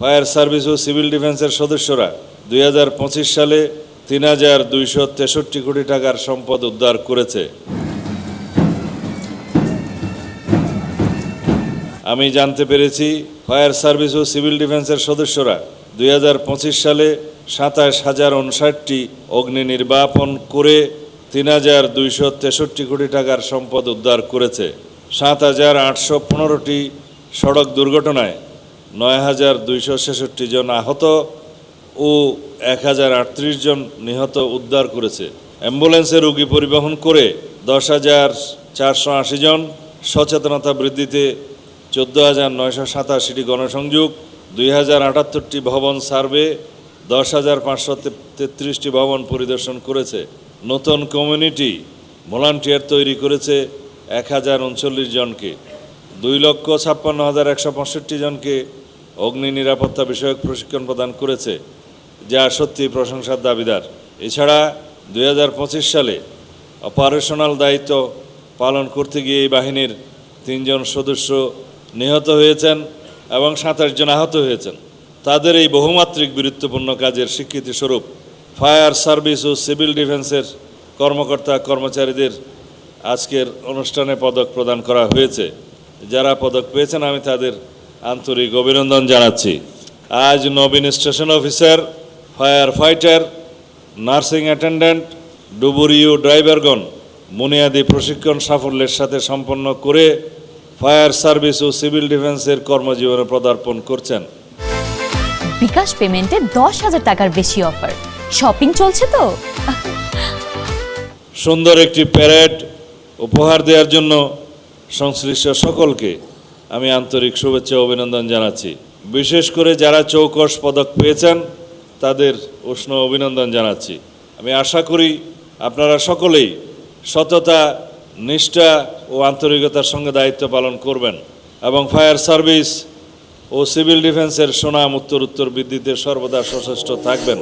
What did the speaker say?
Fire service ও civil ডিফেন্সের সদস্যরা 2025 সালে 3,263 কোটি টাকার সম্পদ উদ্ধার করেছে। আমি জানতে পেরেছি ফায়ার সার্ভিস ও সিভিল ডিফেন্সের সদস্যরা 2025 সালে 27,059টি অগ্নি নির্বাপন করে 3,263 কোটি টাকার সম্পদ উদ্ধার করেছে। 7,815টি সড়ক দুর্ঘটনায় 9,266 জন আহত ও 1,038 জন নিহত উদ্ধার করেছে। অ্যাম্বুলেন্সে রোগী পরিবহন করে 10,480 জন, সচেতনতা বৃদ্ধিতে 14,987টি গণসংযোগ, 2,078টি ভবন সার্ভে, 10,533টি ভবন পরিদর্শন করেছে। নতুন কমিউনিটি ভলান্টিয়ার তৈরি করেছে 1,039 জনকে, 2,56,165 জনকে অগ্নি নিরাপত্তা বিষয়ক প্রশিক্ষণ প্রদান করেছে, যা সত্যি প্রশংসার দাবিদার। এছাড়া 2025 সালে অপারেশনাল দায়িত্ব পালন করতে গিয়ে এই বাহিনীর 3 জন সদস্য নিহত হয়েছেন এবং 27 জন আহত হয়েছেন। তাদের এই বহুমাত্রিক গুরুত্বপূর্ণ কাজের স্বীকৃতিস্বরূপ ফায়ার সার্ভিস ও সিভিল ডিফেন্সের কর্মকর্তা কর্মচারীদের আজকের অনুষ্ঠানে পদক প্রদান করা হয়েছে। যারা পদক পেয়েছেন আমি তাদের আন্তরিক অভিনন্দন জানাচ্ছি। আজ নবীন station officer, fire fighter, nursing attendant, ডুবুরিও ড্রাইভারগণ বুনিয়াদী প্রশিক্ষণ সাফল্যের সাথে সম্পন্ন করে ফায়ার সার্ভিস ও সিভিল ডিফেন্সের কর্মজীবনে পদার্পণ করছেন। বিকাশ পেমেন্টে 10,000 টাকার বেশি অফার, শপিং চলছে তো। সুন্দর একটি প্যারেড উপহার দেওয়ার জন্য সংশ্লিষ্ট সকলকে আমি আন্তরিক শুভেচ্ছা ও অভিনন্দন জানাচ্ছি। বিশেষ করে যারা চৌকস পদক পেয়েছেন তাদের উষ্ণ অভিনন্দন জানাচ্ছি। আমি আশা করি আপনারা সকলেই সততা, নিষ্ঠা ও আন্তরিকতার সঙ্গে দায়িত্ব পালন করবেন এবং ফায়ার সার্ভিস ও সিভিল ডিফেন্সের সুনাম উত্তরোত্তর বৃদ্ধিতে সর্বদা সচেষ্ট থাকবেন।